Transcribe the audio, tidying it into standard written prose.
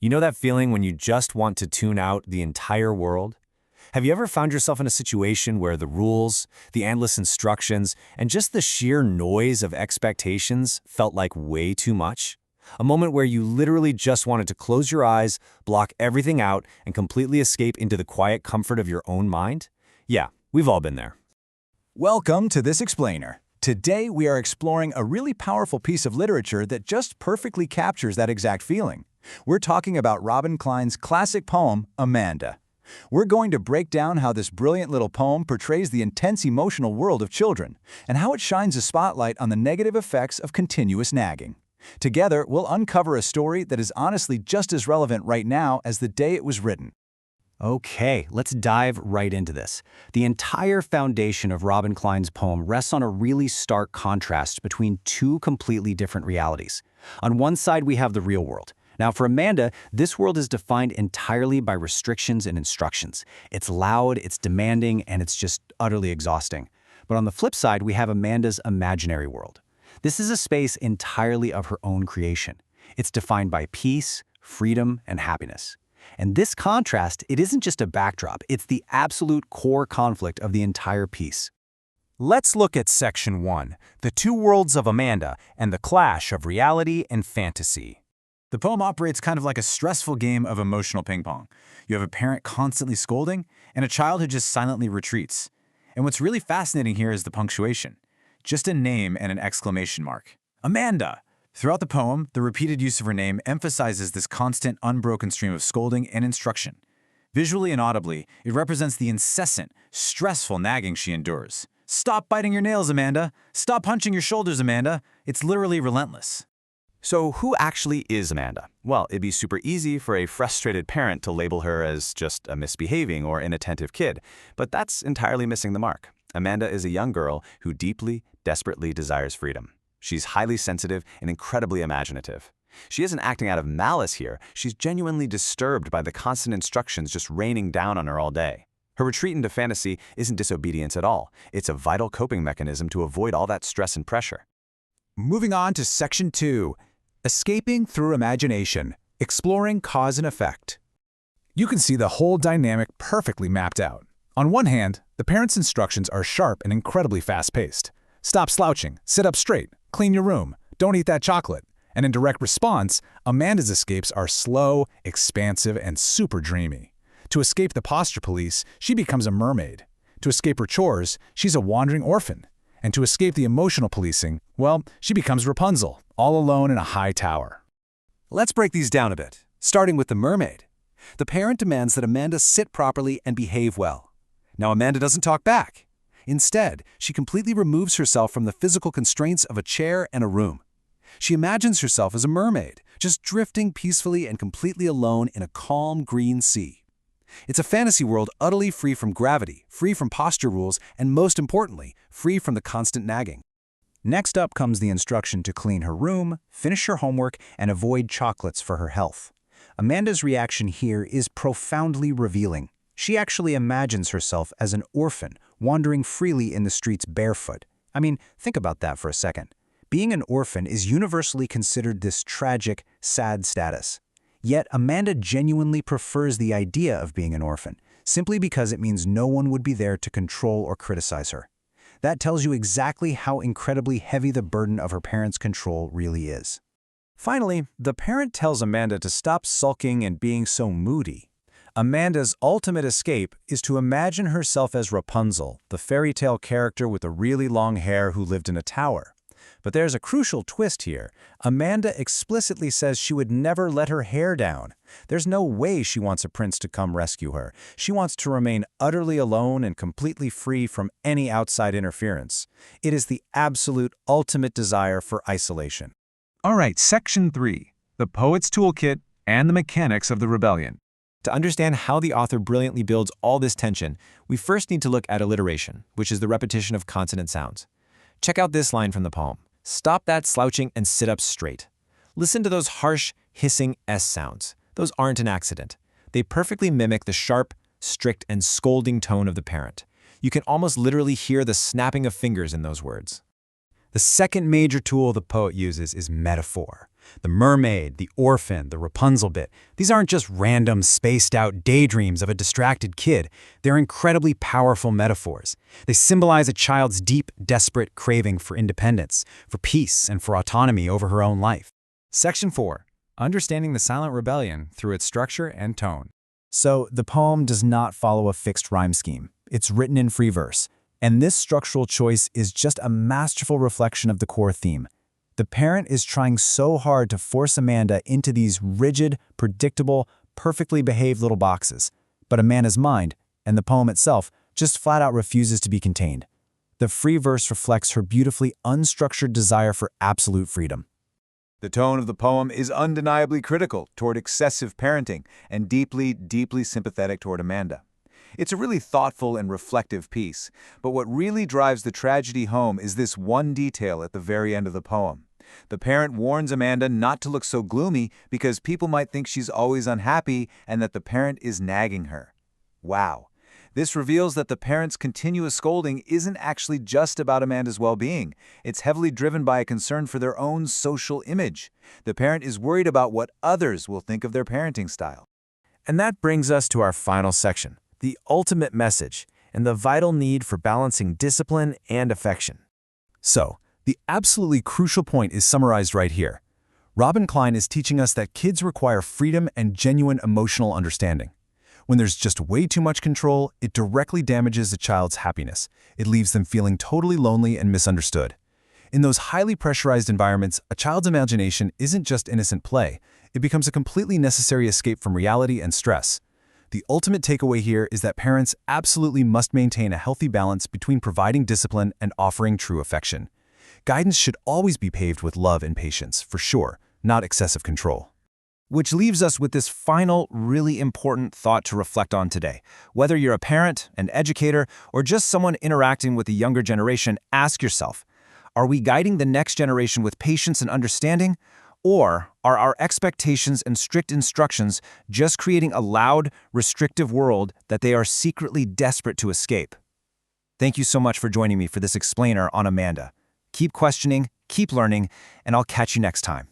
You know that feeling when you just want to tune out the entire world? Have you ever found yourself in a situation where the rules, the endless instructions, and just the sheer noise of expectations felt like way too much? A moment where you literally just wanted to close your eyes, block everything out, and completely escape into the quiet comfort of your own mind? Yeah, we've all been there. Welcome to This Explainer. Today we are exploring a really powerful piece of literature that just perfectly captures that exact feeling. We're talking about Robin Klein's classic poem, Amanda. We're going to break down how this brilliant little poem portrays the intense emotional world of children, and how it shines a spotlight on the negative effects of continuous nagging. Together, we'll uncover a story that is honestly just as relevant right now as the day it was written. Okay, let's dive right into this. The entire foundation of Robin Klein's poem rests on a really stark contrast between two completely different realities. On one side, we have the real world. Now, for Amanda, this world is defined entirely by restrictions and instructions. It's loud, it's demanding, and it's just utterly exhausting. But on the flip side, we have Amanda's imaginary world. This is a space entirely of her own creation. It's defined by peace, freedom, and happiness. And this contrast, it isn't just a backdrop, it's the absolute core conflict of the entire piece. Let's look at Section 1, the two worlds of Amanda and the clash of reality and fantasy. The poem operates kind of like a stressful game of emotional ping pong. You have a parent constantly scolding and a child who just silently retreats. And what's really fascinating here is the punctuation. Just a name and an exclamation mark. Amanda! Throughout the poem, the repeated use of her name emphasizes this constant, unbroken stream of scolding and instruction. Visually and audibly, it represents the incessant, stressful nagging she endures. Stop biting your nails, Amanda! Stop punching your shoulders, Amanda! It's literally relentless. So who actually is Amanda? Well, it'd be super easy for a frustrated parent to label her as just a misbehaving or inattentive kid, but that's entirely missing the mark. Amanda is a young girl who deeply, desperately desires freedom. She's highly sensitive and incredibly imaginative. She isn't acting out of malice here, she's genuinely disturbed by the constant instructions just raining down on her all day. Her retreat into fantasy isn't disobedience at all, it's a vital coping mechanism to avoid all that stress and pressure. Moving on to Section 2, Escaping Through Imagination, Exploring Cause and Effect. You can see the whole dynamic perfectly mapped out. On one hand, the parent's instructions are sharp and incredibly fast-paced. Stop slouching, sit up straight, clean your room, don't eat that chocolate. And in direct response, Amanda's escapes are slow, expansive, and super dreamy. To escape the posture police, she becomes a mermaid. To escape her chores, she's a wandering orphan. And to escape the emotional policing, well, she becomes Rapunzel, all alone in a high tower. Let's break these down a bit, starting with the mermaid. The parent demands that Amanda sit properly and behave well. Now Amanda doesn't talk back. Instead, she completely removes herself from the physical constraints of a chair and a room. She imagines herself as a mermaid, just drifting peacefully and completely alone in a calm green sea. It's a fantasy world utterly free from gravity, free from posture rules, and most importantly, free from the constant nagging. Next up comes the instruction to clean her room, finish her homework, and avoid chocolates for her health. Amanda's reaction here is profoundly revealing. She actually imagines herself as an orphan, wandering freely in the streets barefoot. I mean, think about that for a second. Being an orphan is universally considered this tragic, sad status. Yet Amanda genuinely prefers the idea of being an orphan, simply because it means no one would be there to control or criticize her. That tells you exactly how incredibly heavy the burden of her parents' control really is. Finally, the parent tells Amanda to stop sulking and being so moody. Amanda's ultimate escape is to imagine herself as Rapunzel, the fairy tale character with the really long hair who lived in a tower. But there's a crucial twist here. Amanda explicitly says she would never let her hair down. There's no way she wants a prince to come rescue her. She wants to remain utterly alone and completely free from any outside interference. It is the absolute ultimate desire for isolation. All right, Section 3, The Poet's Toolkit and the Mechanics of the Rebellion. To understand how the author brilliantly builds all this tension, we first need to look at alliteration, which is the repetition of consonant sounds. Check out this line from the poem. Stop that slouching and sit up straight. Listen to those harsh, hissing S sounds. Those aren't an accident. They perfectly mimic the sharp, strict, and scolding tone of the parent. You can almost literally hear the snapping of fingers in those words. The second major tool the poet uses is metaphor. The mermaid, the orphan, the Rapunzel bit, these aren't just random, spaced-out daydreams of a distracted kid. They're incredibly powerful metaphors. They symbolize a child's deep, desperate craving for independence, for peace, and for autonomy over her own life. Section 4. Understanding the Silent Rebellion through its structure and tone. So, the poem does not follow a fixed rhyme scheme. It's written in free verse. And this structural choice is just a masterful reflection of the core theme. The parent is trying so hard to force Amanda into these rigid, predictable, perfectly behaved little boxes. But Amanda's mind, and the poem itself, just flat out refuses to be contained. The free verse reflects her beautifully unstructured desire for absolute freedom. The tone of the poem is undeniably critical toward excessive parenting and deeply, deeply sympathetic toward Amanda. It's a really thoughtful and reflective piece, but what really drives the tragedy home is this one detail at the very end of the poem. The parent warns Amanda not to look so gloomy because people might think she's always unhappy and that the parent is nagging her. Wow. This reveals that the parent's continuous scolding isn't actually just about Amanda's well-being. It's heavily driven by a concern for their own social image. The parent is worried about what others will think of their parenting style. And that brings us to our final section, the ultimate message and the vital need for balancing discipline and affection. So, the absolutely crucial point is summarized right here. Robin Klein is teaching us that kids require freedom and genuine emotional understanding. When there's just way too much control, it directly damages a child's happiness. It leaves them feeling totally lonely and misunderstood. In those highly pressurized environments, a child's imagination isn't just innocent play. It becomes a completely necessary escape from reality and stress. The ultimate takeaway here is that parents absolutely must maintain a healthy balance between providing discipline and offering true affection. Guidance should always be paved with love and patience, for sure, not excessive control. Which leaves us with this final, really important thought to reflect on today. Whether you're a parent, an educator, or just someone interacting with the younger generation, ask yourself, are we guiding the next generation with patience and understanding? Or are our expectations and strict instructions just creating a loud, restrictive world that they are secretly desperate to escape? Thank you so much for joining me for this explainer on Amanda. Keep questioning, keep learning, and I'll catch you next time.